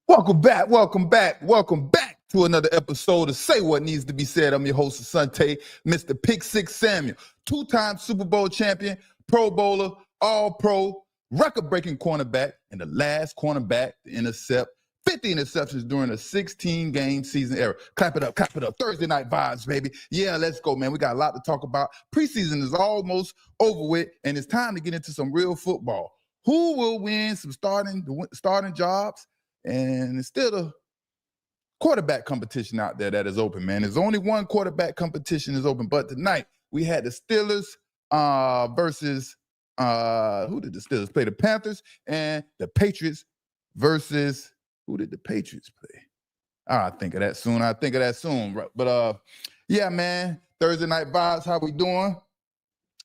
Welcome back to another episode of Say What Needs to Be Said. I'm your host, Asante, Mr. Pick Six Samuel, two-time Super Bowl champion, Pro Bowler, All-Pro, record-breaking cornerback, and the last cornerback to intercept 50 interceptions during a 16-game season era. Clap it up. Thursday night vibes, baby. Yeah, let's go, man. We got a lot to talk about. Preseason is almost over with, and it's time to get into some real football. Who will win some starting jobs? And it's still a quarterback competition out there that is open, man. There's only one quarterback competition is open. But tonight, we had the Steelers versus, who did the Steelers play? The Panthers, and the Patriots versus, who did the Patriots play? I'll think of that soon. But yeah, man, Thursday night vibes, how we doing?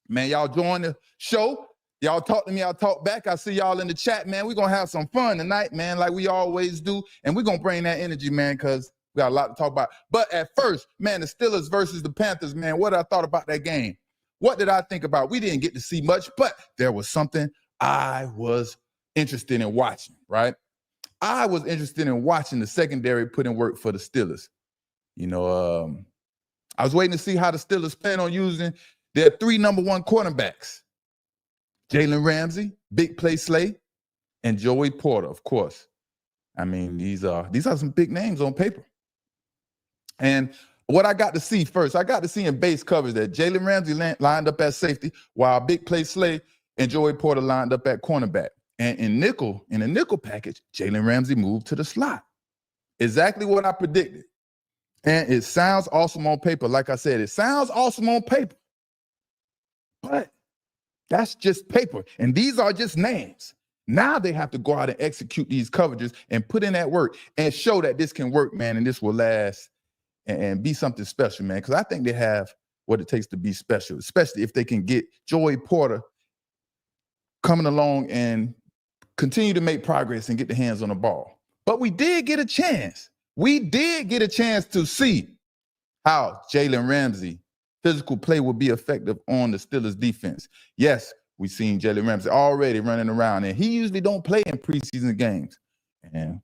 Man, y'all join the show. Y'all talk to me, I'll talk back. I see y'all in the chat, man. We're going to have some fun tonight, man, like we always do. And we're going to bring that energy, man, because we got a lot to talk about. But at first, man, the Steelers versus the Panthers, man, what I thought about that game. What did I think about? We didn't get to see much, but there was something I was interested in watching, right? I was interested in watching the secondary put in work for the Steelers. You know, I was waiting to see how the Steelers plan on using their three number one cornerbacks. Jalen Ramsey, Big Play Slay, and Joey Porter, of course. I mean, these are some big names on paper. And what I got to see first, I got to see in base coverage that Jalen Ramsey lined up at safety, while Big Play Slay and Joey Porter lined up at cornerback. And in the nickel package, Jalen Ramsey moved to the slot. Exactly what I predicted. And it sounds awesome on paper. Like I said, it sounds awesome on paper. But that's just paper. And these are just names. Now they have to go out and execute these coverages and put in that work and show that this can work, man, and this will last and be something special, man, because I think they have what it takes to be special, especially if they can get Joey Porter coming along and continue to make progress and get the hands on the ball. But we did get a chance. We did get a chance to see how Jalen Ramsey physical play will be effective on the Steelers defense. Yes, we've seen Jalen Ramsey already running around, and he usually don't play in preseason games. And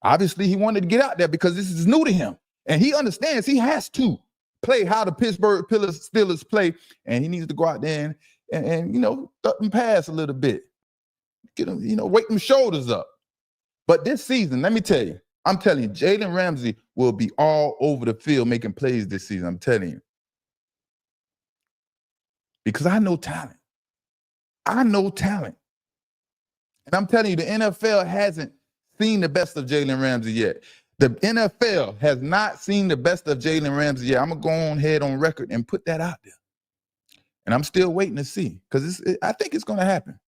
obviously he wanted to get out there because this is new to him. And he understands he has to play how the Pittsburgh Steelers play, and he needs to go out there and you know, duck and pass a little bit. Get him, you know, wake them shoulders up. But this season, let me tell you, I'm telling you, Jalen Ramsey will be all over the field making plays this season. I'm telling you. Because I know talent. And I'm telling you, the NFL hasn't seen the best of Jalen Ramsey yet. The NFL has not seen the best of Jalen Ramsey yet. I'm going to go on ahead on record and put that out there. And I'm still waiting to see because I think it's going to happen.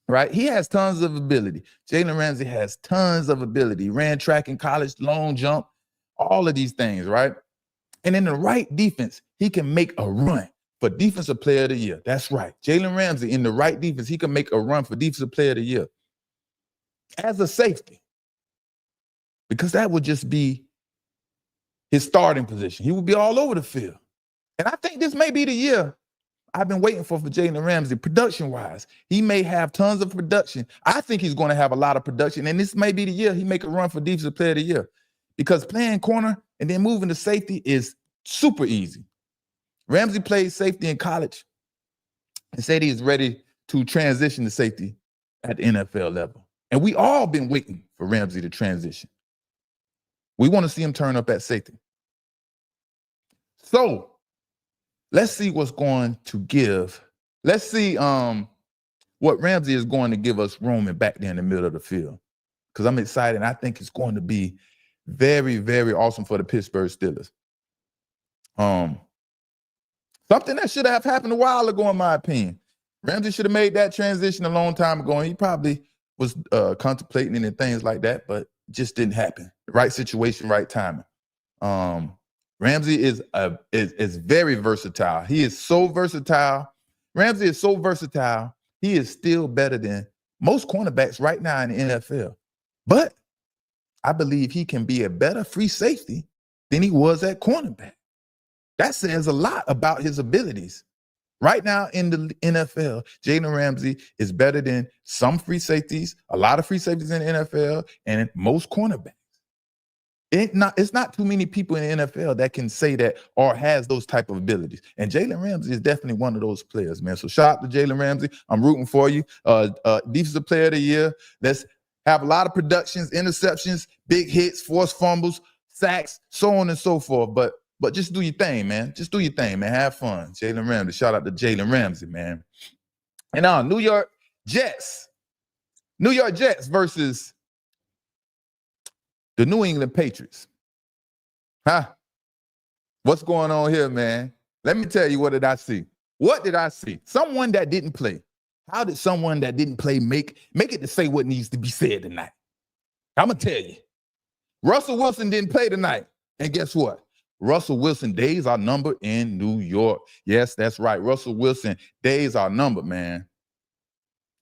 Right? He has tons of ability. Jalen Ramsey has tons of ability. He ran track in college, long jump, all of these things, right? And in the right defense, he can make a run for Defensive Player of the Year. That's right. Jalen Ramsey, in the right defense, he can make a run for Defensive Player of the Year as a safety, because that would just be his starting position. He would be all over the field. And I think this may be the year I've been waiting for Jalen Ramsey, production-wise. He may have tons of production. I think he's going to have a lot of production, and this may be the year he make a run for Defensive Player of the Year, because playing corner and then moving to safety is super easy. Ramsey played safety in college and said he's ready to transition to safety at the NFL level. And we all been waiting for Ramsey to transition. We want to see him turn up at safety. So let's see what's going to give. Let's see what Ramsey is going to give us roaming back there in the middle of the field. Because I'm excited. I think it's going to be very, very awesome for the Pittsburgh Steelers. Something that should have happened a while ago, in my opinion. Ramsey should have made that transition a long time ago, and he probably was contemplating it and things like that, but just didn't happen. Right situation, right timing. Ramsey is very versatile. He is so versatile. Ramsey is so versatile. He is still better than most cornerbacks right now in the NFL. But I believe he can be a better free safety than he was at cornerback. That says a lot about his abilities. Right now in the NFL, Jalen Ramsey is better than some free safeties, a lot of free safeties in the NFL, and most cornerbacks. It's not too many people in the NFL that can say that or has those type of abilities. And Jalen Ramsey is definitely one of those players, man. So shout out to Jalen Ramsey. I'm rooting for you. Defensive Player of the Year. Let's have a lot of productions, interceptions, big hits, forced fumbles, sacks, so on and so forth. But just do your thing, man. Just do your thing, man. Have fun. Jalen Ramsey. Shout out to Jalen Ramsey, man. And New York Jets. New York Jets versus the New England Patriots. Huh? What's going on here, man? Let me tell you, what did I see? What did I see? Someone that didn't play. How did someone that didn't play make it to say what needs to be said tonight? I'm going to tell you. Russell Wilson didn't play tonight. And guess what? Russell Wilson days are numbered in New York. Yes, that's right. Russell Wilson days are numbered, man.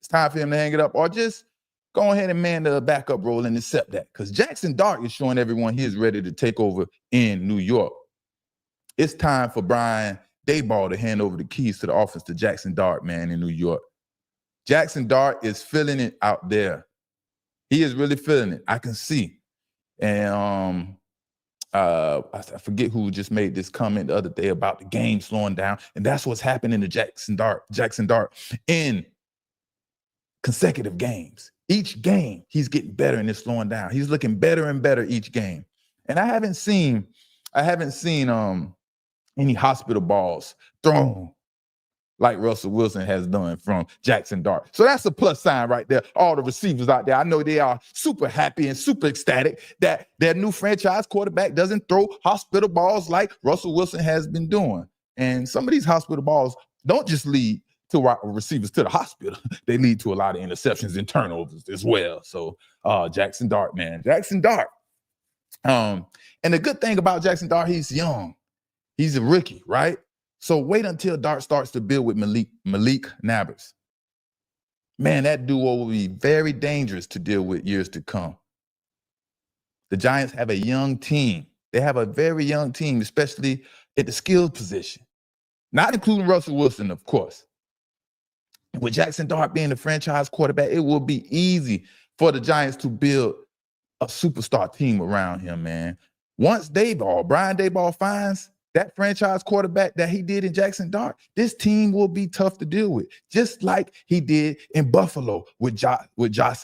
It's time for him to hang it up, or just go ahead and man the backup role and accept that. Because Jaxon Dart is showing everyone he is ready to take over in New York. It's time for Brian Daboll to hand over the keys to the offense to Jaxon Dart, man, in New York. Jaxon Dart is feeling it out there. He is really feeling it. I can see. And I forget who just made this comment the other day about the game slowing down. And that's what's happening to Jaxon Dart in consecutive games. Each game, he's getting better and it's slowing down. He's looking better and better each game. And I haven't seen any hospital balls thrown like Russell Wilson has done from Jaxon Dart. So that's a plus sign right there. All the receivers out there, I know they are super happy and super ecstatic that their new franchise quarterback doesn't throw hospital balls like Russell Wilson has been doing. And some of these hospital balls don't just lead to receivers to the hospital. They lead to a lot of interceptions and turnovers as well. So Jaxon Dart, man. Jaxon Dart. And the good thing about Jaxon Dart, he's young. He's a rookie, right? So wait until Dart starts to build with Malik Nabers. Man, that duo will be very dangerous to deal with years to come. The Giants have a young team. They have a very young team, especially at the skill position. Not including Russell Wilson, of course. With Jaxon Dart being the franchise quarterback, it will be easy for the Giants to build a superstar team around him, man. Once Brian Daboll finds that franchise quarterback that he did in Jaxon Dart, this team will be tough to deal with, just like he did in Buffalo with Josh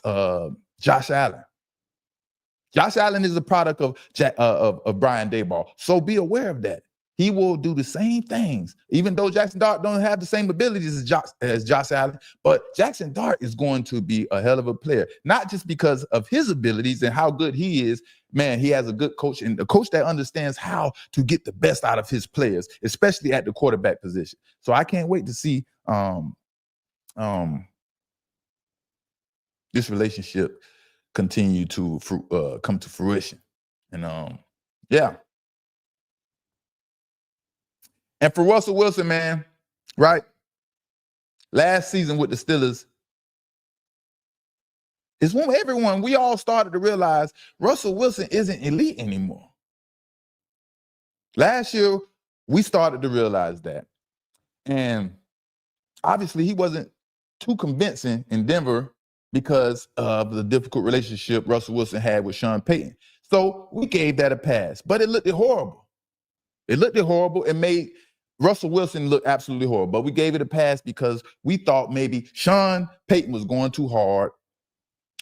Allen. Josh Allen is a product of Brian Daboll, so be aware of that. He will do the same things, even though Jaxon Dart don't have the same abilities as Josh Allen. But Jaxon Dart is going to be a hell of a player, not just because of his abilities and how good he is. Man, he has a good coach, and a coach that understands how to get the best out of his players, especially at the quarterback position. So I can't wait to see this relationship continue to come to fruition. And yeah. And for Russell Wilson, man, right? Last season with the Steelers is when we all started to realize Russell Wilson isn't elite anymore. Last year, we started to realize that. And obviously, he wasn't too convincing in Denver because of the difficult relationship Russell Wilson had with Sean Payton. So we gave that a pass, but it looked horrible. It made Russell Wilson look absolutely horrible, but we gave it a pass because we thought maybe Sean Payton was going too hard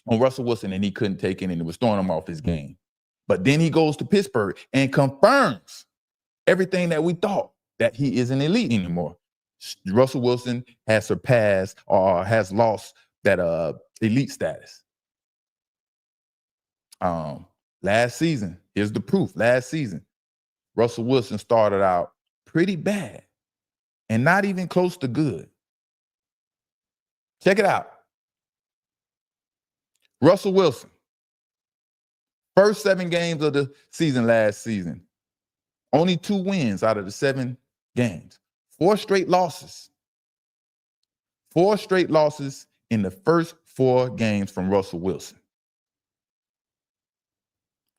on Russell Wilson and he couldn't take it and it was throwing him off his game. But then he goes to Pittsburgh and confirms everything that we thought, that he isn't elite anymore. Russell Wilson has surpassed or has lost that elite status. Last season, here's the proof. Last season, Russell Wilson started out pretty bad and not even close to good. Check it out. Russell Wilson, first 7 games of the season last season, only 2 wins out of the 7 games. 4 straight losses. 4 straight losses in the first 4 games from Russell Wilson.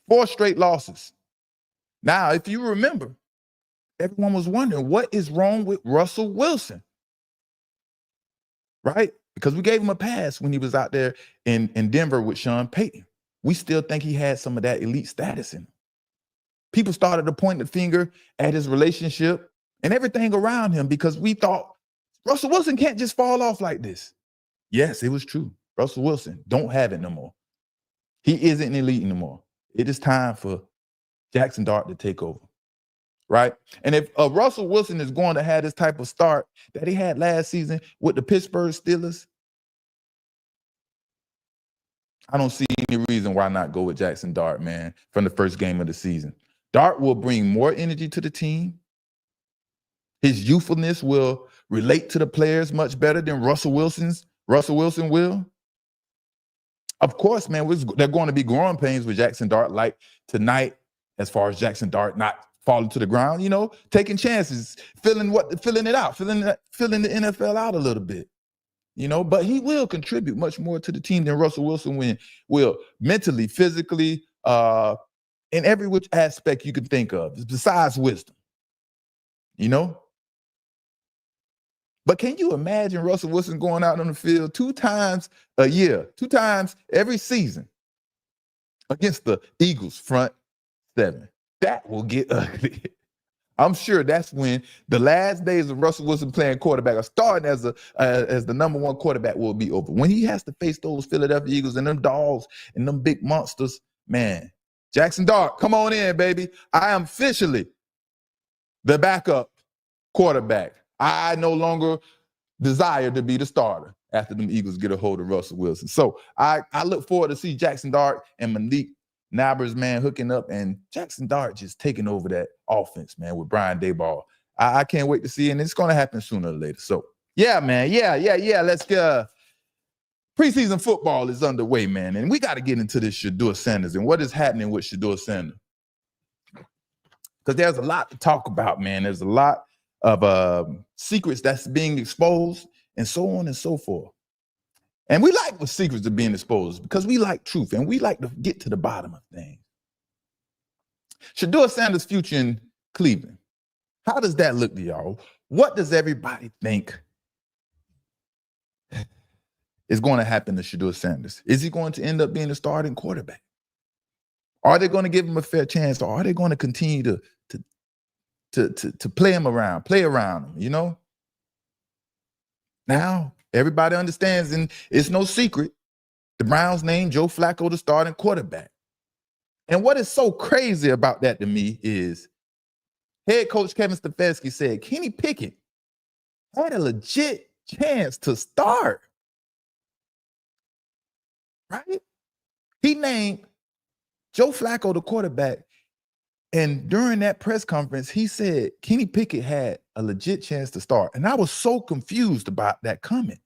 4 straight losses. Now, if you remember, everyone was wondering, what is wrong with Russell Wilson? right? Because we gave him a pass when he was out there in Denver with Sean Payton. We still think he had some of that elite status in him. People started to point the finger at his relationship and everything around him because we thought Russell Wilson can't just fall off like this. Yes, it was true. Russell Wilson don't have it no more. He isn't elite anymore. It is time for Jaxon Dart to take over, right? And if Russell Wilson is going to have this type of start that he had last season with the Pittsburgh Steelers, I don't see any reason why not go with Jaxon Dart, man, from the first game of the season. Dart will bring more energy to the team. His youthfulness will relate to the players much better than Russell Wilson will. Of course, man, they're going to be growing pains with Jaxon Dart like tonight, as far as Jaxon Dart not falling to the ground, taking chances, filling the NFL out a little bit. But he will contribute much more to the team than Russell Wilson will mentally, physically, in every which aspect you can think of, besides wisdom. But can you imagine Russell Wilson going out on the field 2 times a year, 2 times every season against the Eagles front 7? That will get ugly. I'm sure that's when the last days of Russell Wilson playing quarterback or starting as the #1 quarterback will be over. When he has to face those Philadelphia Eagles and them dogs and them big monsters, man. Jaxon Dart, come on in, baby. I am officially the backup quarterback. I no longer desire to be the starter after them Eagles get a hold of Russell Wilson. So I look forward to see Jaxon Dart and Malik Nabers, man, hooking up, and Jaxon Dart just taking over that offense, man, with Brian Daboll. I can't wait to see it, and it's going to happen sooner or later. So, yeah, man, yeah. Let's go. Preseason football is underway, man, and we got to get into this Shedeur Sanders and what is happening with Shedeur Sanders. Because there's a lot to talk about, man. There's a lot of secrets that's being exposed and so on and so forth. And we like when secrets are being exposed because we like truth and we like to get to the bottom of things. Shedeur Sanders' future in Cleveland. How does that look to y'all? What does everybody think is going to happen to Shedeur Sanders? Is he going to end up being a starting quarterback? Are they going to give him a fair chance, or are they going to continue to play around him, Now, everybody understands, and it's no secret, the Browns named Joe Flacco the starting quarterback. And what is so crazy about that to me is head coach Kevin Stefanski said Kenny Pickett had a legit chance to start, right? He named Joe Flacco the quarterback, and during that press conference, he said Kenny Pickett had a legit chance to start. And I was so confused about that comment,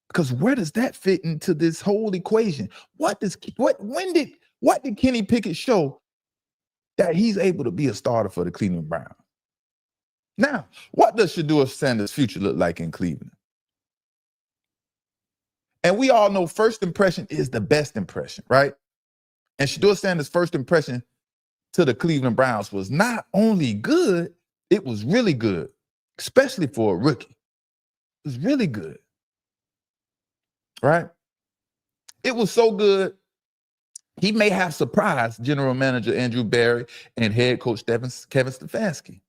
because where does that fit into this whole equation? What did Kenny Pickett show that he's able to be a starter for the Cleveland Browns? Now, what does Shedeur Sanders' future look like in Cleveland? And we all know first impression is the best impression, right? And Shedeur Sanders' first impression to the Cleveland Browns was not only good, it was really good, especially for a rookie. It was really good, right? It was so good, he may have surprised general manager Andrew Berry and head coach Kevin Stefanski,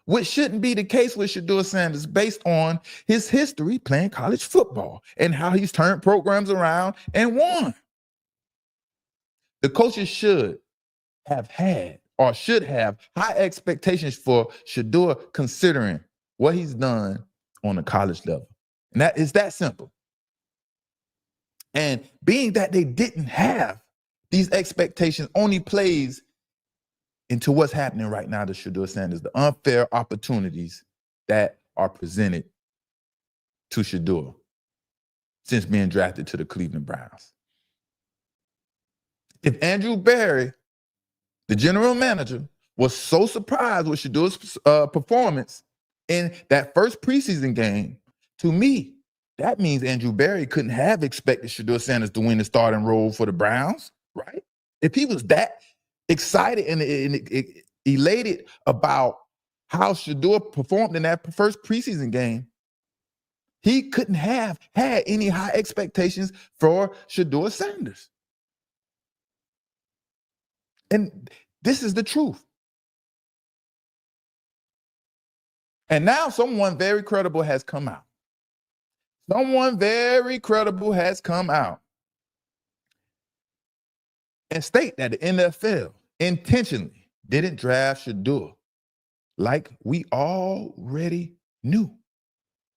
which shouldn't be the case with Shedeur Sanders based on his history playing college football and how he's turned programs around and won. The coaches should have high expectations for Shedeur, considering what he's done on the college level. And that is that simple. And being that they didn't have these expectations only plays into what's happening right now to Shedeur Sanders, the unfair opportunities that are presented to Shedeur since being drafted to the Cleveland Browns. If Andrew Berry, the general manager, was so surprised with Shedeur's performance in that first preseason game, to me, that means Andrew Berry couldn't have expected Shedeur Sanders to win the starting role for the Browns, right? If he was that excited and elated about how Shedeur performed in that first preseason game, He couldn't have had any high expectations for Shedeur Sanders. And this is the truth. And now someone very credible has come out. Someone very credible has come out and state that the NFL intentionally didn't draft Shedeur like we already knew.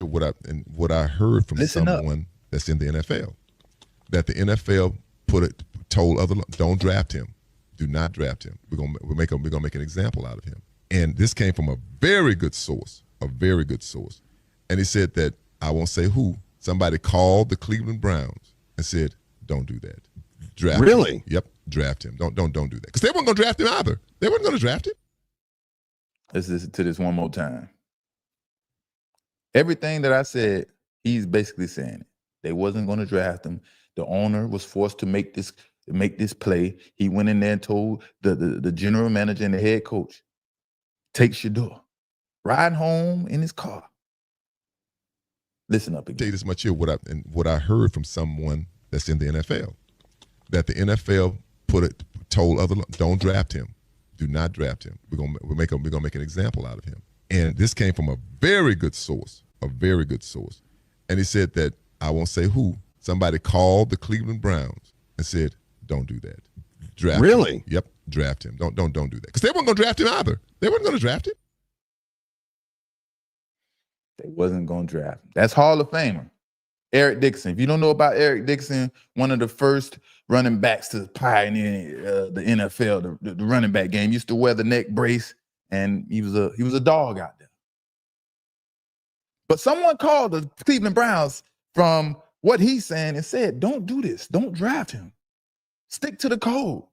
What I heard from someone that's in the NFL, that the NFL told other, don't draft him, do not draft him. We're gonna make an example out of him. And this came from a very good source, And he said that, I won't say who, somebody called the Cleveland Browns and said, don't do that. Draft really? him. Yep, draft him. Don't do that. Because they weren't going to draft him either. They weren't going to draft him. Let's listen to this one more time. Everything that I said, he's basically saying it. They wasn't going to draft him. The owner was forced to make this play. He went in there and told the general manager and the head coach, take Shedeur. Riding home in his car. Listen up again. I'll tell you this much here, what I heard from someone that's in the NFL, that the NFL told other, don't draft him, do not draft him. We're gonna make an example out of him. And this came from a very good source, And he said that, I won't say who, somebody called the Cleveland Browns and said, don't do that. Draft really? him. Yep, draft him. Don't do that. Because they weren't going to draft him either. They weren't going to draft him. They wasn't going to draft him. That's Hall of Famer Eric Dixon. If you don't know about Eric Dixon, one of the first running backs to pioneer the NFL, the running back game, used to wear the neck brace, and he was a dog out there. But someone called the Cleveland Browns from what he's saying and said, don't do this. Don't draft him. Stick to the code.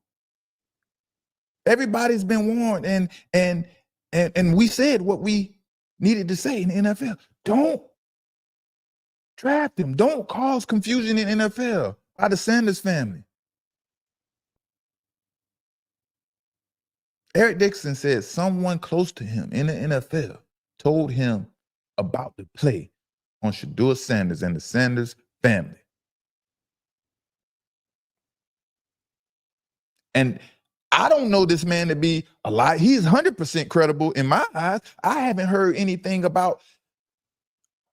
Everybody's been warned, and we said what we needed to say in the NFL. Don't draft him. Don't cause confusion in the NFL by the Sanders family. Eric Dixon said someone close to him in the NFL told him about the play on Shedeur Sanders and the Sanders family. And I don't know this man to be a lie. He's 100% credible in my eyes. I haven't heard anything about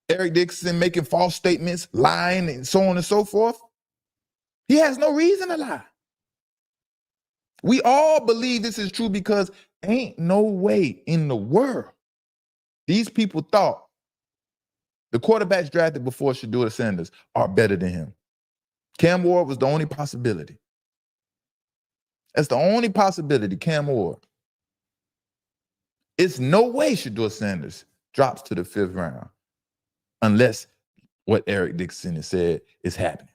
Eric Dixon making false statements, lying, and so on and so forth. He has no reason to lie. We all believe this is true because ain't no way in the world these people thought the quarterbacks drafted before Shedeur Sanders are better than him. Cam Ward was the only possibility. That's the only possibility, Cam Ward. It's no way Shedeur Sanders drops to the 5th round unless what Eric Dixon has said is happening.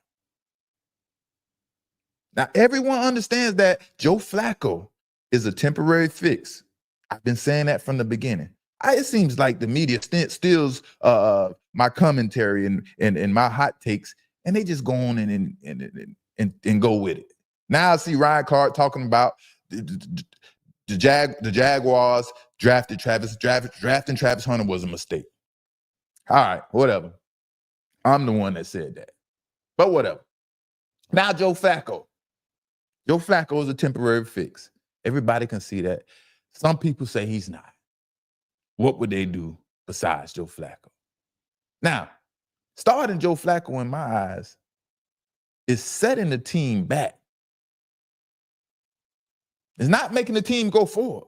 Now, everyone understands that Joe Flacco is a temporary fix. I've been saying that from the beginning. It seems like the media steals my commentary and my hot takes, and they just go on and go with it. Now I see Ryan Clark talking about the Jaguars drafting Travis Hunter was a mistake. All right, whatever. I'm the one that said that. But whatever. Now Joe Flacco. Joe Flacco is a temporary fix. Everybody can see that. Some people say he's not. What would they do besides Joe Flacco? Now, starting Joe Flacco in my eyes is setting the team back. It's not making the team go forward.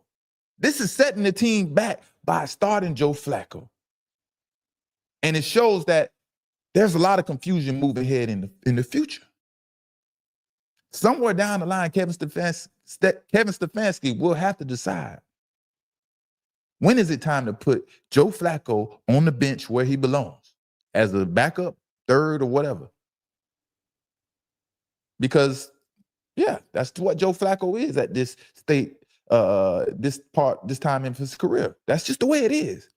This is setting the team back by starting Joe Flacco. And it shows that there's a lot of confusion moving ahead in the future. Somewhere down the line, Kevin Stefanski will have to decide, when is it time to put Joe Flacco on the bench where he belongs, as a backup, third, or whatever? Because, yeah, that's what Joe Flacco is at this state, this time in his career. That's just the way it is.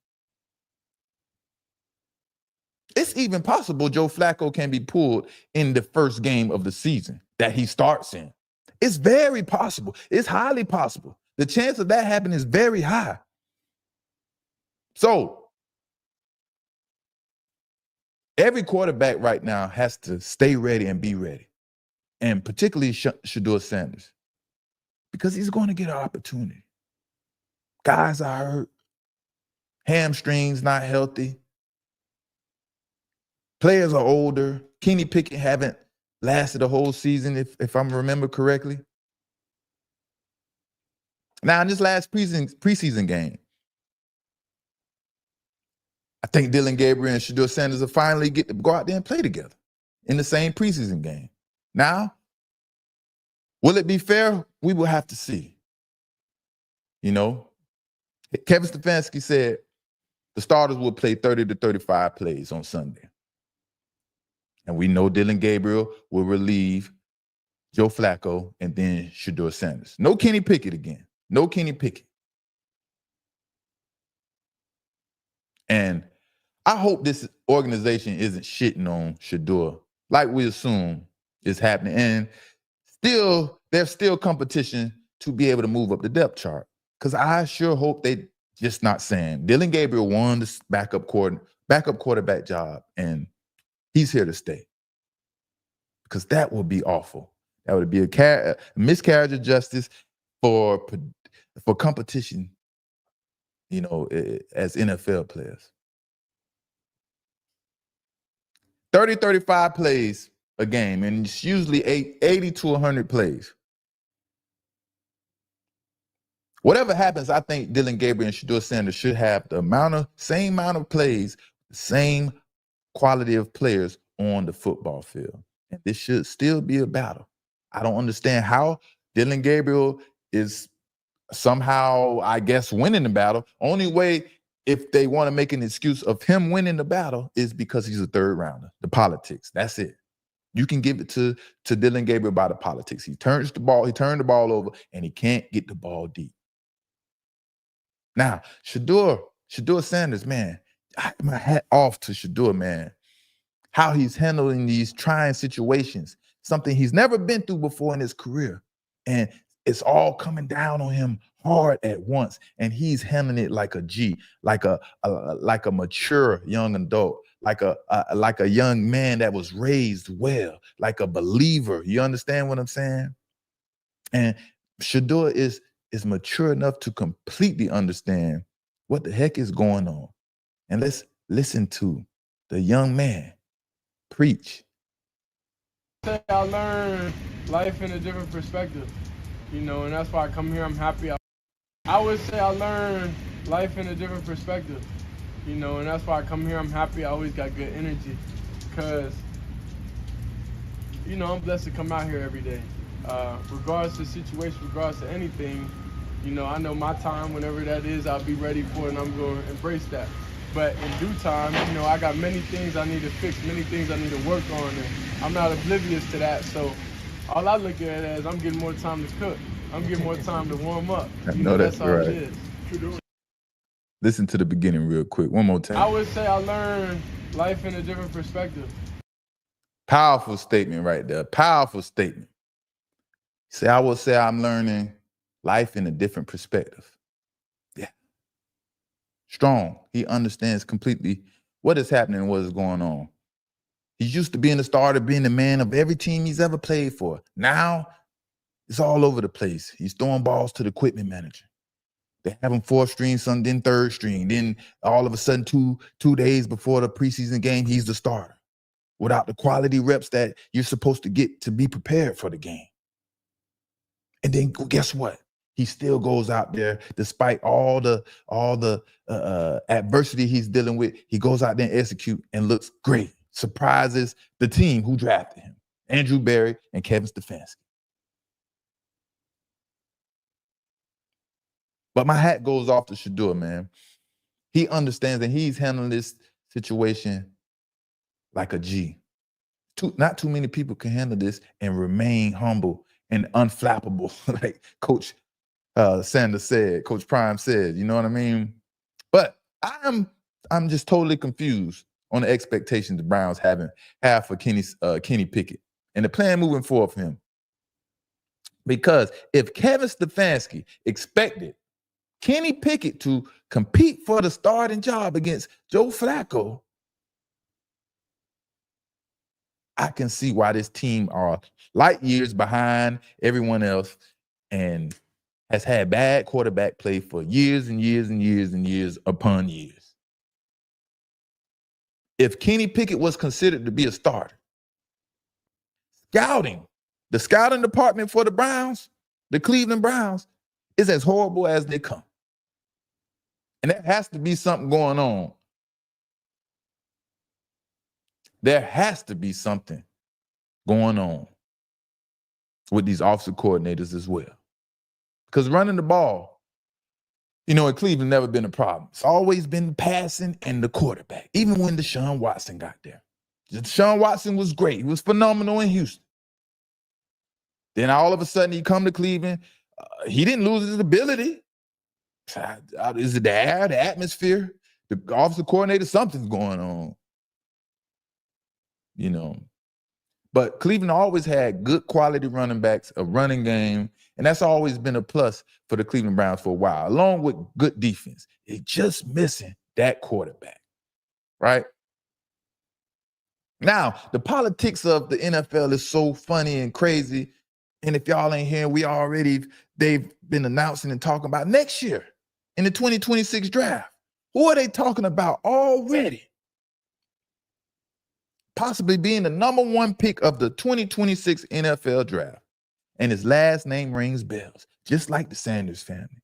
It's even possible Joe Flacco can be pulled in the first game of the season that he starts in. It's very possible. It's highly possible. The chance of that happening is very high. So, Every quarterback right now has to stay ready and be ready, and particularly Shedeur Sanders, because he's going to get an opportunity. Guys are hurt. Hamstrings not healthy. Players are older. Kenny Pickett haven't lasted a whole season, if I remember correctly. Now, in this last preseason game, I think Dillon Gabriel and Shedeur Sanders will finally get to go out there and play together in the same preseason game. Now, will it be fair? We will have to see. You know, Kevin Stefanski said the starters will play 30 to 35 plays on Sunday. And we know Dillon Gabriel will relieve Joe Flacco and then Shedeur Sanders. No Kenny Pickett again. No Kenny Pickett. And I hope this organization isn't shitting on Shedeur like we assume is happening. And there's still competition to be able to move up the depth chart. Because I sure hope they just not saying Dillon Gabriel won the backup quarterback job, and he's here to stay. Because that would be awful. That would be a miscarriage of justice for competition, you know, as NFL players. 30, 35 plays a game, and it's usually 80 to 100 plays. Whatever happens, I think Dillon Gabriel and Shedeur Sanders should have the same amount of plays, the same quality of players on the football field. And this should still be a battle. I don't understand how Dillon Gabriel is somehow, I guess, winning the battle. Only way, if they want to make an excuse of him winning the battle, is because he's a third rounder. The politics. That's it. You can give it to Dillon Gabriel by the politics. He turned the ball over, and he can't get the ball deep. Now, Shedeur Sanders, man, my hat off to Shedeur, man. How he's handling these trying situations, something he's never been through before in his career. And it's all coming down on him hard at once. And he's handling it like a G, like a mature young adult, like a young man that was raised well, like a believer. You understand what I'm saying? And Shedeur is mature enough to completely understand what the heck is going on. And let's listen to the young man preach. I learned life in a different perspective, you know, and that's why I come here. I'm happy. I would say I learned life in a different perspective, you know, and that's why I come here. I'm happy. I always got good energy because, you know, I'm blessed to come out here every day. Regardless of the situation, regardless of anything, you know, I know my time, whenever that is, I'll be ready for it, and I'm going to embrace that. But in due time, you know, I got many things I need to fix, many things I need to work on, and I'm not oblivious to that. So all I look at it as, I'm getting more time to cook. I'm getting more time to warm up. I know that's how right. it is. Listen to the beginning real quick, one more time. I would say I learned life in a different perspective. Powerful statement right there. Powerful statement. See, I would say I'm learning life in a different perspective. Yeah. Strong. He understands completely what is happening and what is going on. He's used to being the starter, being the man of every team he's ever played for. Now, it's all over the place. He's throwing balls to the equipment manager. They have him fourth string, some then third string. Then all of a sudden, two days before the preseason game, he's the starter without the quality reps that you're supposed to get to be prepared for the game. And then guess what? He still goes out there despite all the adversity he's dealing with. He goes out there and execute and looks great. Surprises the team who drafted him, Andrew Berry and Kevin Stefanski. But my hat goes off to Shedeur, man. He understands and he's handling this situation like a G. Not too many people can handle this and remain humble and unflappable, like Coach Sanders said, Coach Prime said, you know what I mean? But I'm just totally confused on the expectations the Browns have for Kenny Pickett and the plan moving forward for him. Because if Kevin Stefanski expected Kenny Pickett to compete for the starting job against Joe Flacco, I can see why this team are light years behind everyone else and has had bad quarterback play for years and years and years and years upon years. If Kenny Pickett was considered to be a starter, the scouting department for the Browns, the Cleveland Browns, is as horrible as they come. And there has to be something going on. There has to be something going on with these offensive coordinators as well. Because running the ball, in Cleveland never been a problem. It's always been passing and the quarterback, even when Deshaun Watson got there. Deshaun Watson was great. He was phenomenal in Houston. Then all of a sudden he come to Cleveland. He didn't lose his ability. Is it the air, the atmosphere, the offensive coordinator? Something's going on. But Cleveland always had good quality running backs, a running game, and that's always been a plus for the Cleveland Browns for a while, along with good defense. They're just missing that quarterback, right? Now, the politics of the NFL is so funny and crazy, and if y'all ain't hearing, they've been announcing and talking about next year in the 2026 draft. Who are they talking about already? Possibly being the number one pick of the 2026 NFL draft. And his last name rings bells, just like the Sanders family.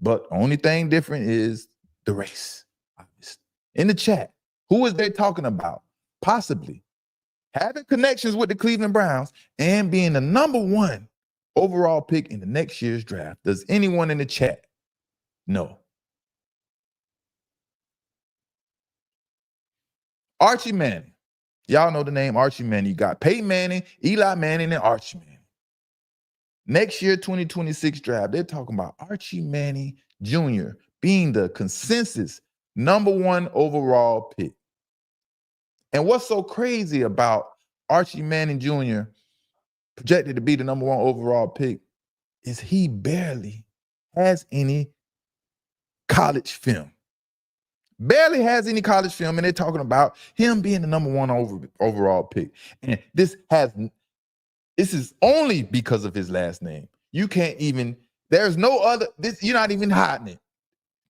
But only thing different is the race, obviously. In the chat, who is they talking about? Possibly having connections with the Cleveland Browns and being the number one overall pick in the next year's draft. Does anyone in the chat know? Archie Manning. Y'all know the name Archie Manning. You got Peyton Manning, Eli Manning, and Archie Manning. Next year, 2026 draft, they're talking about Archie Manning Jr. being the consensus number one overall pick. And what's so crazy about Archie Manning Jr. projected to be the number one overall pick is he barely has any college film. Barely has any college film, and they're talking about him being the number one overall pick. And this is only because of his last name. You can't even, there's no other, you're not even hiding it.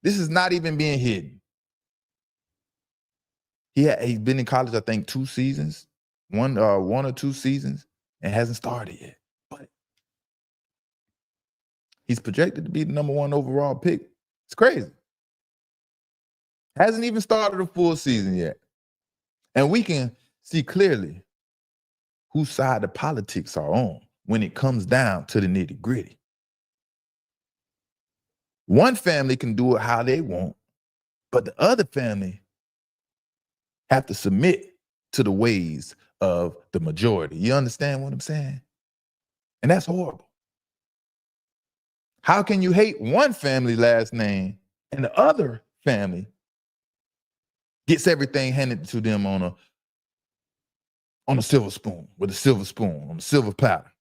This is not even being hidden. He's been in college, I think, 2 seasons, one or 2 seasons, and hasn't started yet. But he's projected to be the number one overall pick. It's crazy. Hasn't even started a full season yet. And we can see clearly whose side the politics are on when it comes down to the nitty-gritty. One family can do it how they want, but the other family have to submit to the ways of the majority. You understand what I'm saying? And that's horrible. How can you hate one family last name and the other family gets everything handed to them on a silver spoon, with a silver spoon, on a silver platter?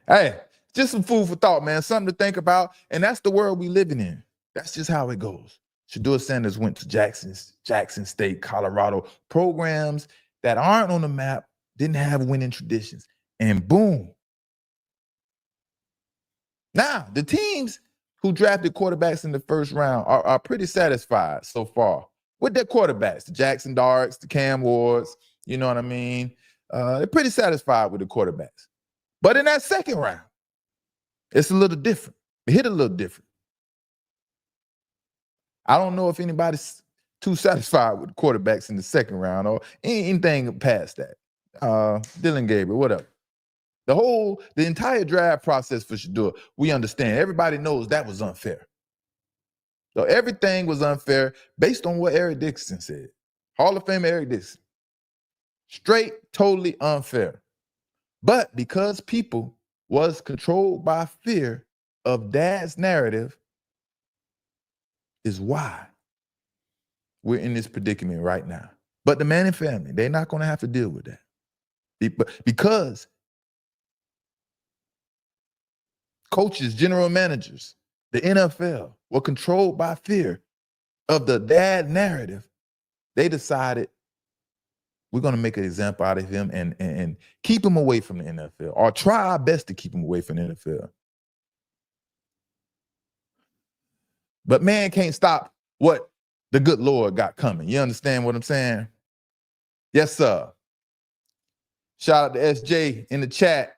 Hey, just some food for thought, man. Something to think about. And that's the world we living in. That's just how it goes. Shedeur Sanders went to Jaxon State, Colorado. Programs that aren't on the map, didn't have winning traditions. And boom. Now, the teams who drafted quarterbacks in the first round are pretty satisfied so far with their quarterbacks, the Jaxon Darts, the Cam Wards, you know what I mean? They're pretty satisfied with the quarterbacks. But in that second round, it's a little different. It hit a little different. I don't know if anybody's too satisfied with the quarterbacks in the second round or anything past that. Dylan Gabriel, whatever. The entire draft process for Shedeur, we understand. Everybody knows that was unfair. So everything was unfair based on what Eric Dixon said. Hall of Famer Eric Dixon. Straight, totally unfair. But because people was controlled by fear of dad's narrative is why we're in this predicament right now. But the Manning family, they're not going to have to deal with that. Because coaches, general managers, the NFL were controlled by fear of the dad narrative, they decided we're going to make an example out of him and keep him away from the NFL, or try our best to keep him away from the NFL. But man can't stop what the good Lord got coming. You understand what I'm saying? Yes, sir. Shout out to SJ in the chat.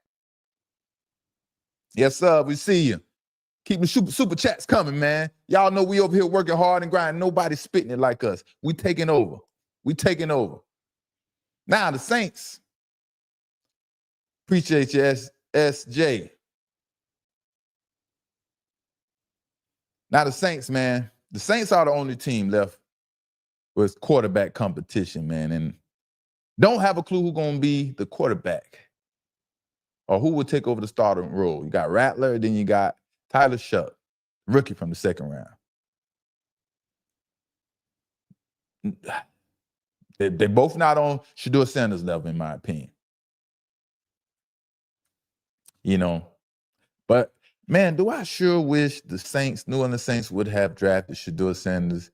Yes, sir. We see you. Keep the super chats coming, man. Y'all know we over here working hard and grinding. Nobody's spitting it like us. We taking over. We taking over. Now the Saints. Appreciate you, SJ. Now the Saints, man. The Saints are the only team left with quarterback competition, man. And don't have a clue who's going to be the quarterback or who will take over the starting role. You got Rattler, then you got Tyler Shuck, rookie from the second round. They're both not on Shedeur Sanders' level, in my opinion. You know, but man, do I sure wish the Saints, New Orleans Saints, would have drafted Shedeur Sanders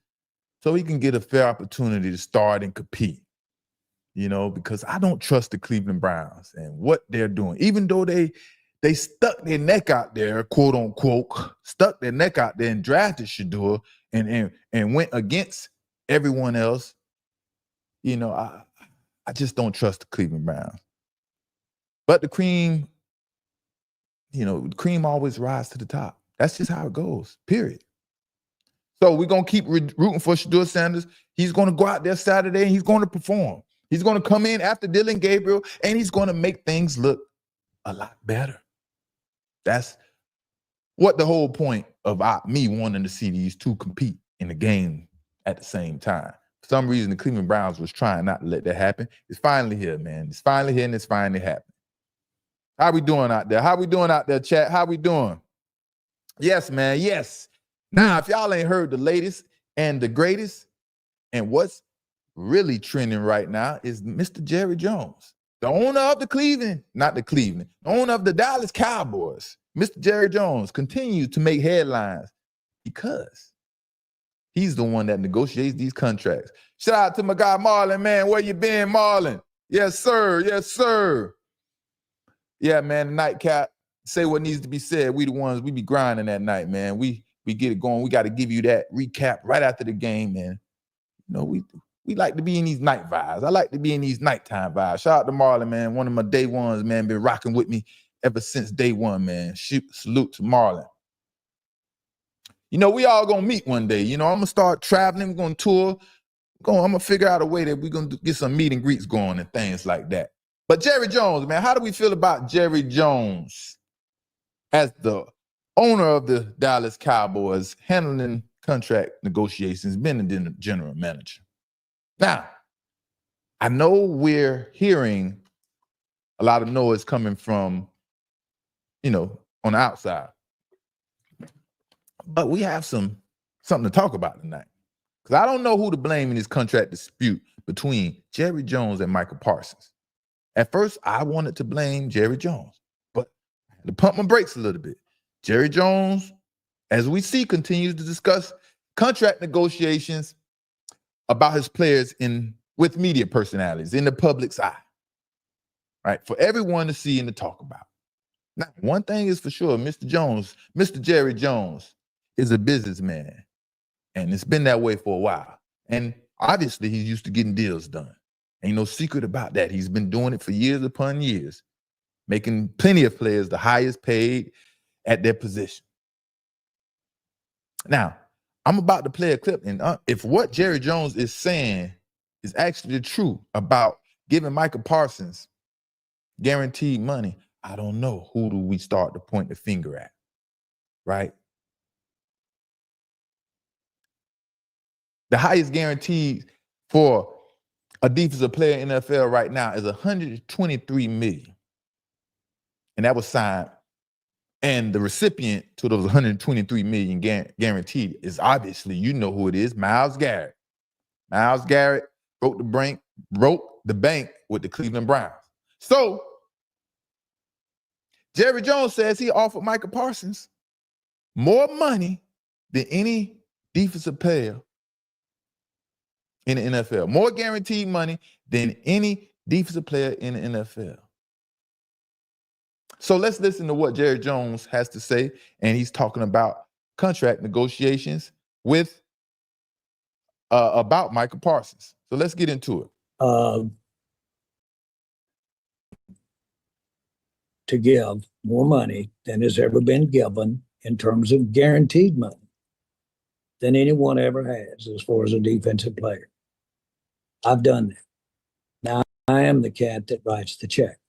so he can get a fair opportunity to start and compete. You know, because I don't trust the Cleveland Browns and what they're doing. Even though they stuck their neck out there, quote unquote, stuck their neck out there and drafted Shedeur and went against everyone else. You know, I just don't trust the Cleveland Browns. But the cream, you know, the cream always rises to the top. That's just how it goes, period. So we're going to keep rooting for Shedeur Sanders. He's going to go out there Saturday and he's going to perform. He's going to come in after Dylan Gabriel, and he's going to make things look a lot better. That's what the whole point of me wanting to see these two compete in the game at the same time. For some reason, the Cleveland Browns was trying not to let that happen. It's finally here, man. It's finally here, and it's finally happening. How we doing out there? How we doing out there, chat? How we doing? Yes, man, yes. Now, if y'all ain't heard the latest and the greatest and what's really trending right now is Mr. Jerry Jones, the owner of the owner of the Dallas Cowboys. Mr. Jerry Jones continues to make headlines because he's the one that negotiates these contracts. Shout out to my guy Marlon, man. Where you been, Marlon? Yes, sir. Yes, sir. Yeah, man, the nightcap, say what needs to be said. We the ones, we be grinding that night, man. We get it going. We got to give you that recap right after the game, man. You know, we like to be in these night vibes. I like to be in these nighttime vibes. Shout out to Marlon, man. One of my day ones, man. Been rocking with me ever since day one, man. Salute to Marlon. You know, we all going to meet one day. You know, I'm going to start traveling. We're going to tour. I'm going to figure out a way that we're going to get some meet and greets going and things like that. But Jerry Jones, man, how do we feel about Jerry Jones as the owner of the Dallas Cowboys, handling contract negotiations, being the general manager? Now, I know we're hearing a lot of noise coming from, you know, on the outside. But we have something to talk about tonight. Because I don't know who to blame in this contract dispute between Jerry Jones and Micah Parsons. At first, I wanted to blame Jerry Jones, but I had to pump my brakes a little bit. Jerry Jones, as we see, continues to discuss contract negotiations about his players with media personalities in the public's eye, right? For everyone to see and to talk about. Now, one thing is for sure, Mr. Jerry Jones is a businessman, and it's been that way for a while. And obviously, he's used to getting deals done. Ain't no secret about that. He's been doing it for years upon years, making plenty of players the highest paid at their position. Now, I'm about to play a clip, and if what Jerry Jones is saying is actually true about giving Micah Parsons guaranteed money, I don't know. Who do we start to point the finger at, right? The highest guaranteed for a defensive player in the NFL right now is $123 million. And that was signed. And the recipient to those $123 million guaranteed is obviously, you know who it is, Myles Garrett. Myles Garrett broke the bank with the Cleveland Browns. So Jerry Jones says he offered Micah Parsons more money than any defensive player in the NFL. More guaranteed money than any defensive player in the NFL. So let's listen to what Jerry Jones has to say, and he's talking about contract negotiations with about Micah Parsons. So let's get into it. To give more money than has ever been given in terms of guaranteed money than anyone ever has as far as a defensive player. I've done that. Now, I am the cat that writes the check.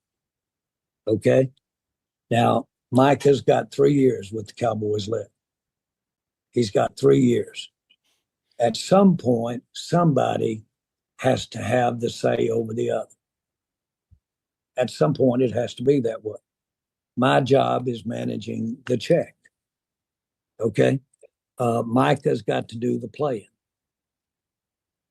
Okay? Now, Micah's got 3 years with the Cowboys left. He's got 3 years. At some point, somebody has to have the say over the other. At some point, it has to be that way. My job is managing the check. Okay? Micah's got to do the playing.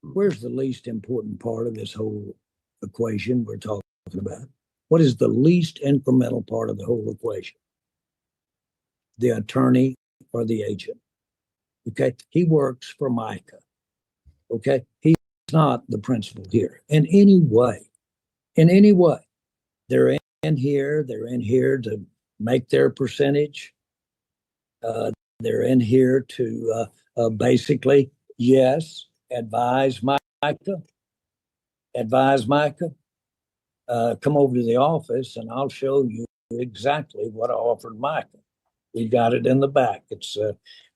Where's the least important part of this whole equation we're talking about? What is the least incremental part of the whole equation? The attorney or the agent. Okay? He works for Micah. Okay? He's not the principal here in any way. In any way. They're in here to make their percentage. They're in here to basically, yes, advise Micah. Come over to the office and I'll show you exactly what I offered Micah. We got it in the back. It's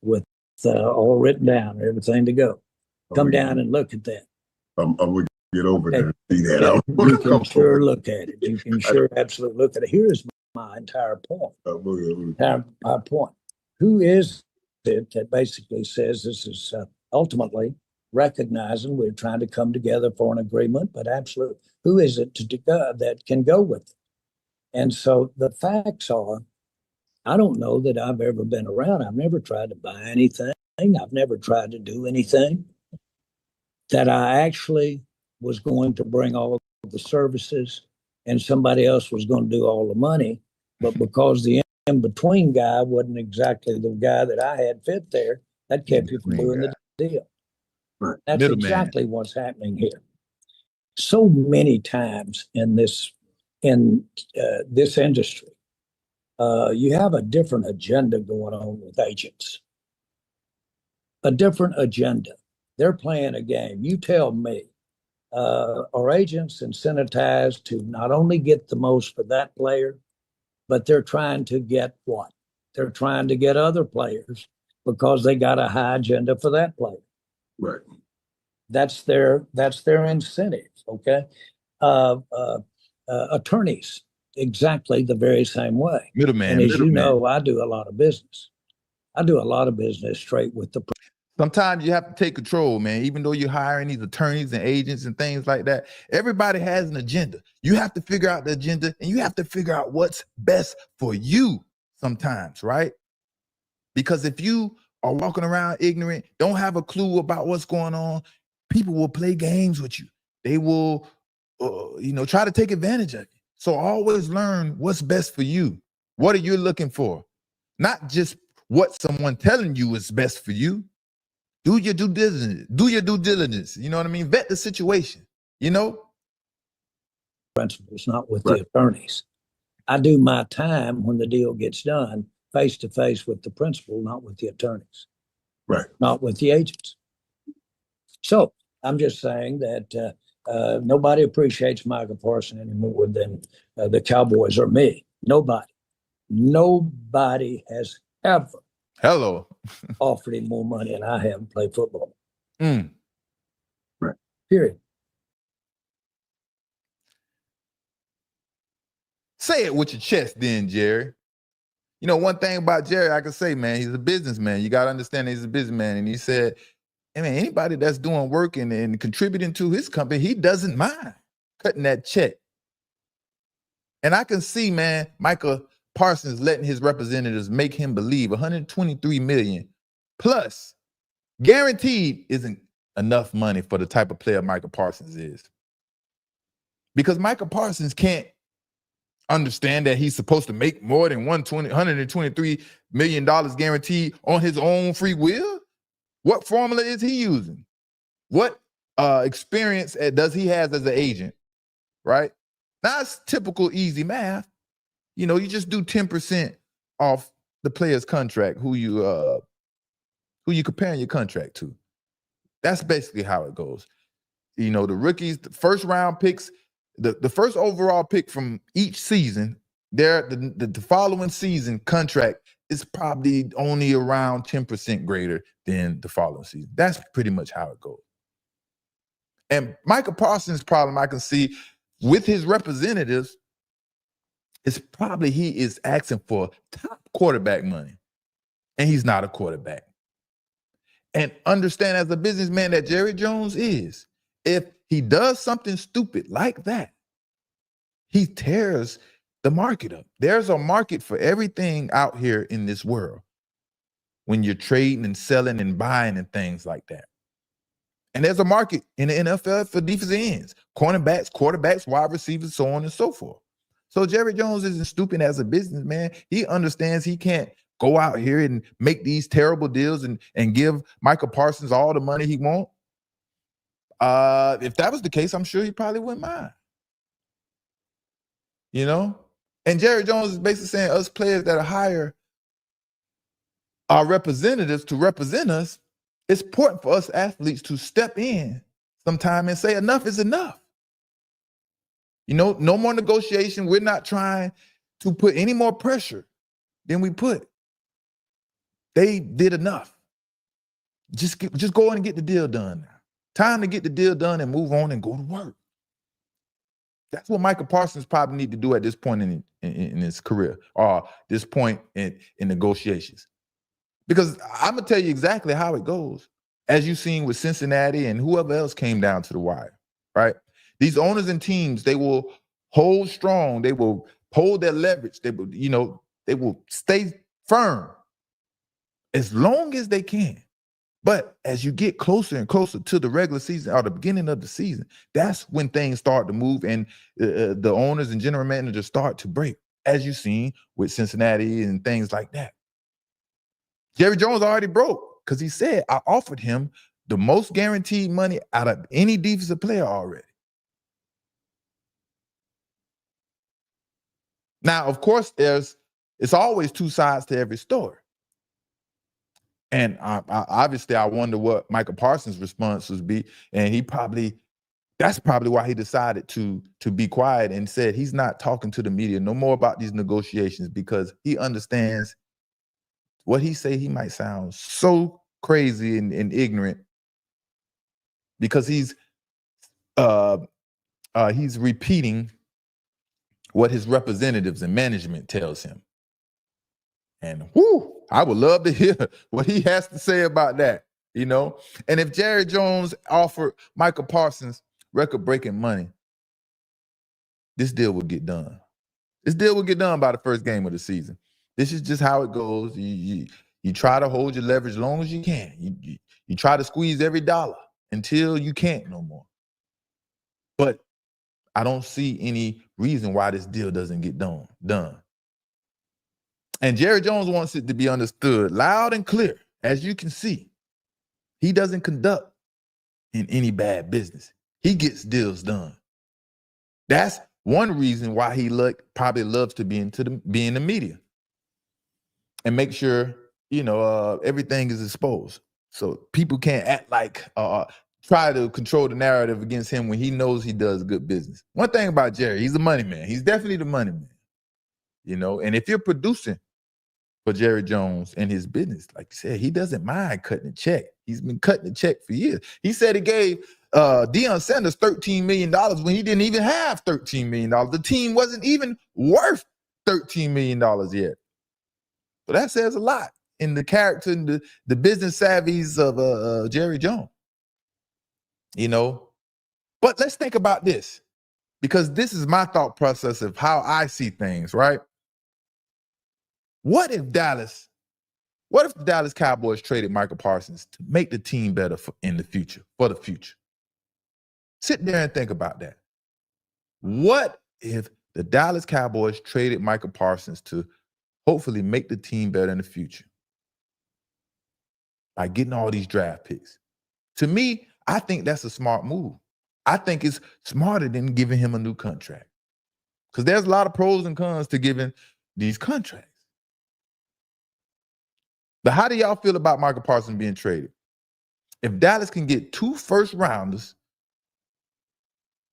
with all written down, everything to go. Come down and look at that. I'm going to get over there and see that. Yeah, you can sure look at it. You can sure absolutely look at it. Here's my entire point. Our point. Who is it that basically says this is ultimately recognizing we're trying to come together for an agreement, but absolutely, who is it that can go with it? And so the facts are, I don't know that I've ever been around. I've never tried to buy anything. I've never tried to do anything that I actually was going to bring all of the services and somebody else was going to do all the money. But because the in-between guy wasn't exactly the guy that I had fit there, that kept you from doing the deal. Right. That's exactly what's happening here. So many times in this industry, you have a different agenda going on with agents. A different agenda. They're playing a game. You tell me, are agents incentivized to not only get the most for that player, but they're trying to get what? They're trying to get other players because they got a high agenda for that player. Right. That's their incentive. Okay. Attorneys, exactly the very same way. Middleman. And as you know, I do a lot of business. I do a lot of business straight with the. Sometimes you have to take control, man. Even though you're hiring these attorneys and agents and things like that, everybody has an agenda. You have to figure out the agenda and you have to figure out what's best for you sometimes, right? Because if you are walking around ignorant, don't have a clue about what's going on, people will play games with you. They will, try to take advantage of you. So always learn what's best for you. What are you looking for? Not just what someone telling you is best for you. Do your due diligence. You know what I mean? Vet the situation, Principals, not with the attorneys. I do my time when the deal gets done face to face with the principal, not with the attorneys. Right. Not with the agents. So I'm just saying that nobody appreciates Micah Parson any more than the Cowboys or me. Nobody. Nobody has ever offered him more money than I have and played football. Right. Period. Say it with your chest then, Jerry. You know, one thing about Jerry, I can say, man, he's a businessman. You got to understand he's a businessman. And he said, hey, man, anybody that's doing work and contributing to his company, he doesn't mind cutting that check. And I can see, man, Micah Parsons letting his representatives make him believe $123 million plus guaranteed isn't enough money for the type of player Micah Parsons is. Because Micah Parsons can't understand that he's supposed to make more than $123 million guaranteed on his own free will. What formula is he using? What experience does he has as an agent, right? Now it's typical easy math. You know, you just do 10% off the player's contract, who you comparing your contract to. That's basically how it goes. You know, the rookies, the first round picks, the first overall pick from each season, the following season contract is probably only around 10% greater than the following season. That's pretty much how it goes. And Micah Parsons' problem I can see with his representatives is probably he is asking for top quarterback money, and he's not a quarterback. And understand as a businessman that Jerry Jones is, if he does something stupid like that, he tears the market up. There's a market for everything out here in this world when you're trading and selling and buying and things like that. And there's a market in the NFL for defensive ends, cornerbacks, quarterbacks, wide receivers, so on and so forth. So Jerry Jones isn't stupid as a businessman. He understands he can't go out here and make these terrible deals and give Micah Parsons all the money he wants. If that was the case, I'm sure he probably wouldn't mind. You know? And Jerry Jones is basically saying us players that are hire our representatives to represent us, it's important for us athletes to step in sometime and say enough is enough. You know, no more negotiation. We're not trying to put any more pressure than we put. They did enough. Just go in and get the deal done now. Time to get the deal done and move on and go to work. That's what Micah Parsons probably need to do at this point in his career, or this point in negotiations. Because I'm going to tell you exactly how it goes, as you've seen with Cincinnati and whoever else came down to the wire, right? These owners and teams, they will hold strong. They will hold their leverage. They will, they will stay firm as long as they can. But as you get closer and closer to the regular season or the beginning of the season, that's when things start to move and the owners and general managers start to break, as you've seen with Cincinnati and things like that. Jerry Jones already broke because he said, I offered him the most guaranteed money out of any defensive player already. Now, of course, it's always two sides to every story. And obviously, I wonder what Micah Parsons' response would be. And that's probably why he decided to be quiet and said he's not talking to the media no more about these negotiations, because he understands what he say. He might sound so crazy and ignorant because he's repeating what his representatives and management tells him. And I would love to hear what he has to say about that, And if Jerry Jones offered Micah Parsons record-breaking money, this deal would get done. This deal will get done by the first game of the season. This is just how it goes. You try to hold your leverage as long as you can. You try to squeeze every dollar until you can't no more. But I don't see any reason why this deal doesn't get done. And Jerry Jones wants it to be understood loud and clear. As you can see, he doesn't conduct in any bad business. He gets deals done. That's one reason why he probably loves to be in the media and make sure, everything is exposed. So people can't act like, try to control the narrative against him when he knows he does good business. One thing about Jerry, he's a money man. He's definitely the money man, And if you're producing for Jerry Jones and his business, like you said, he doesn't mind cutting a check. He's been cutting the check for years. He said he gave Deion Sanders $13 million when he didn't even have $13 million. The team wasn't even worth $13 million yet. So that says a lot in the character and the business savvies of Jerry Jones. But let's think about this, because this is my thought process of how I see things, right? What if the Dallas Cowboys traded Micah Parsons to make the team better for the future? Sit there and think about that. What if the Dallas Cowboys traded Micah Parsons to hopefully make the team better in the future by getting all these draft picks? To me, I think that's a smart move. I think it's smarter than giving him a new contract. Because there's a lot of pros and cons to giving these contracts. But how do y'all feel about Micah Parson being traded? If Dallas can get 2 first-rounders,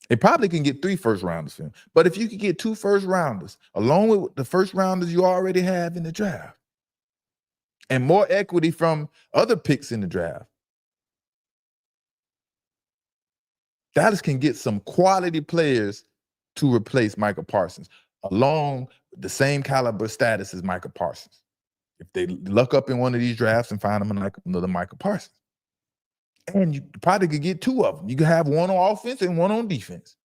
they probably can get 3 first-rounders for him. But if you could get 2 first-rounders, along with the first-rounders you already have in the draft, and more equity from other picks in the draft, Dallas can get some quality players to replace Micah Parsons, along with the same caliber status as Micah Parsons. If they luck up in one of these drafts and find them another Micah Parsons. And you probably could get 2 of them. You could have one on offense and one on defense.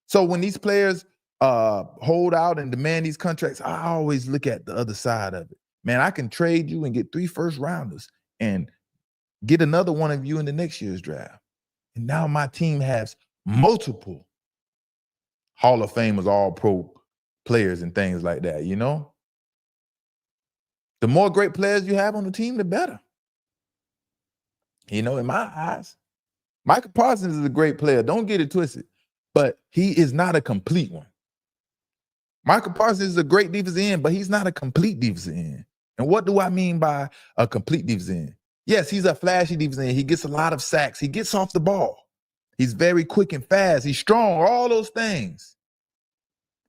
So when these players hold out and demand these contracts, I always look at the other side of it. Man, I can trade you and get 3 first-rounders and get another one of you in the next year's draft. And now my team has multiple Hall of Famers, all-pro players and things like that, you know? The more great players you have on the team, the better. You know, in my eyes, Micah Parsons is a great player. Don't get it twisted. But he is not a complete one. Micah Parsons is a great defensive end, but he's not a complete defensive end. And what do I mean by a complete defensive end? Yes, he's a flashy defensive end. He gets a lot of sacks. He gets off the ball. He's very quick and fast. He's strong, all those things.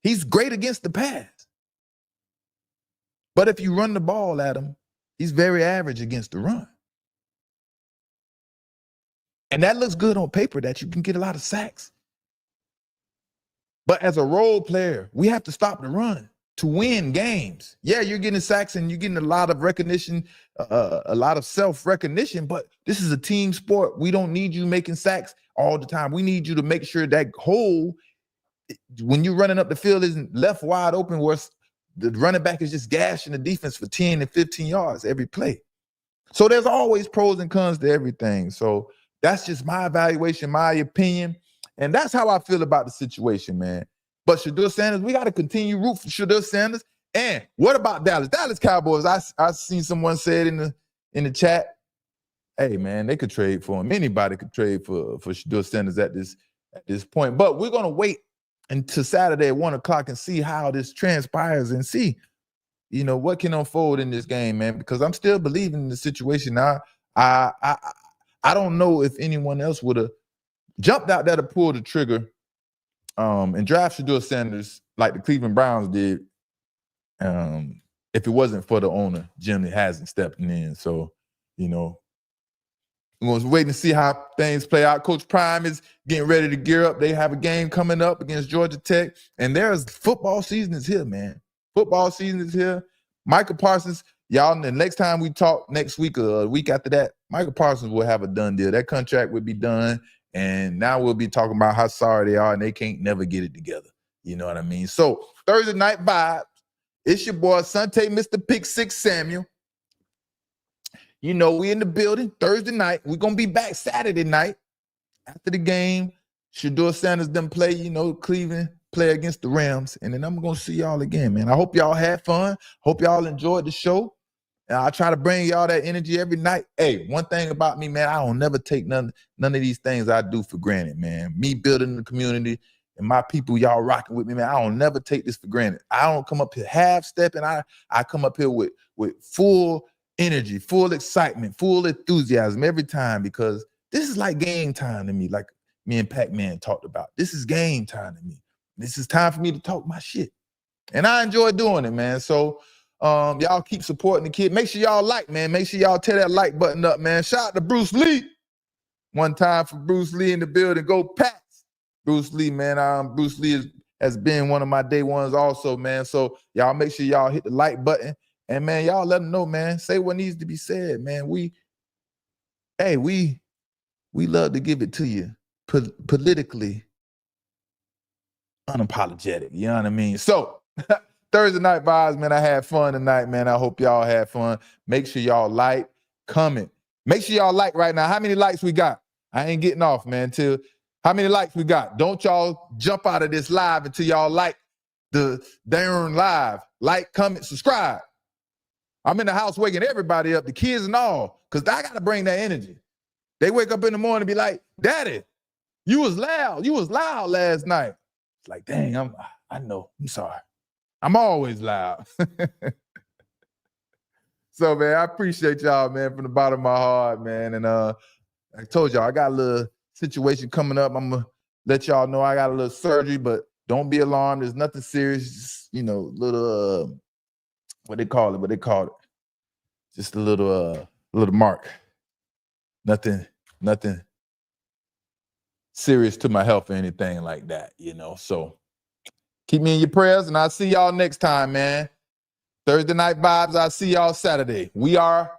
He's great against the pass. But if you run the ball at him, he's very average against the run. And that looks good on paper that you can get a lot of sacks. But as a role player, we have to stop the run to win games. Yeah, you're getting sacks and you're getting a lot of recognition, a lot of self-recognition, but this is a team sport. We don't need you making sacks all the time. We need you to make sure that hole, when you're running up the field, isn't left wide open where the running back is just gashing the defense for 10 and 15 yards every play. So there's always pros and cons to everything. So that's just my evaluation, my opinion. And that's how I feel about the situation, man. But Shedeur Sanders, we got to continue root for Shedeur Sanders. And what about Dallas? Dallas Cowboys, I seen someone say it in the chat. Hey, man, they could trade for him. Anybody could trade for Shedeur Sanders at this point. But we're going to wait until Saturday at 1 o'clock and see how this transpires and see, you know, what can unfold in this game, man, because I'm still believing in the situation. Now, I don't know if anyone else would have jumped out there to pull the trigger and draft Shedeur Sanders like the Cleveland Browns did if it wasn't for the owner, Jim hasn't stepped in. So, you know, we're going to wait and see how things play out. Coach Prime is getting ready to gear up. They have a game coming up against Georgia Tech. And football season is here, man. Football season is here. Micah Parsons, y'all, the next time we talk next week or a week after that, Micah Parsons will have a done deal. That contract will be done. And now we'll be talking about how sorry they are and they can't never get it together. You know what I mean? So Thursday night vibes. It's your boy, Asante, Mr. Pick Six Samuel. You know, we in the building Thursday night. We're going to be back Saturday night after the game. Shedeur Sanders done play, you know, Cleveland play against the Rams. And then I'm going to see y'all again, man. I hope y'all had fun. Hope y'all enjoyed the show. And I try to bring y'all that energy every night. Hey, one thing about me, man, I don't never take none of these things I do for granted, man. Me building the community and my people, y'all rocking with me, man. I don't never take this for granted. I don't come up here half-stepping. I come up here with full energy, full excitement, full enthusiasm every time because this is like game time to me, like me and Pac-Man talked about. This is game time to me. This is time for me to talk my shit. And I enjoy doing it, man. So y'all keep supporting the kid. Make sure y'all like, man. Make sure y'all tear that like button up, man. Shout out to Bruce Lee. One time for Bruce Lee in the building. Go Pats. Bruce Lee, man. Bruce Lee has been one of my day ones also, man. So y'all make sure y'all hit the like button. And, man, y'all let them know, man. Say what needs to be said, man. We love to give it to you politically unapologetic. You know what I mean? So Thursday night vibes, man. I had fun tonight, man. I hope y'all had fun. Make sure y'all like, comment. Make sure y'all like right now. How many likes we got? I ain't getting off, man. Till how many likes we got? Don't y'all jump out of this live until y'all like the darn live. Like, comment, subscribe. I'm in the house waking everybody up, the kids and all, because I got to bring that energy. They wake up in the morning and be like, Daddy, you was loud. You was loud last night. It's like, dang, I know. I'm sorry. I'm always loud. So, man, I appreciate y'all, man, from the bottom of my heart, man. And I told y'all, I got a little situation coming up. I'm going to let y'all know I got a little surgery, but don't be alarmed. There's nothing serious. Just, little, what they call it. Just a little mark. Nothing serious to my health or anything like that, So keep me in your prayers, and I'll see y'all next time, man. Thursday Night Vibes, I'll see y'all Saturday. We are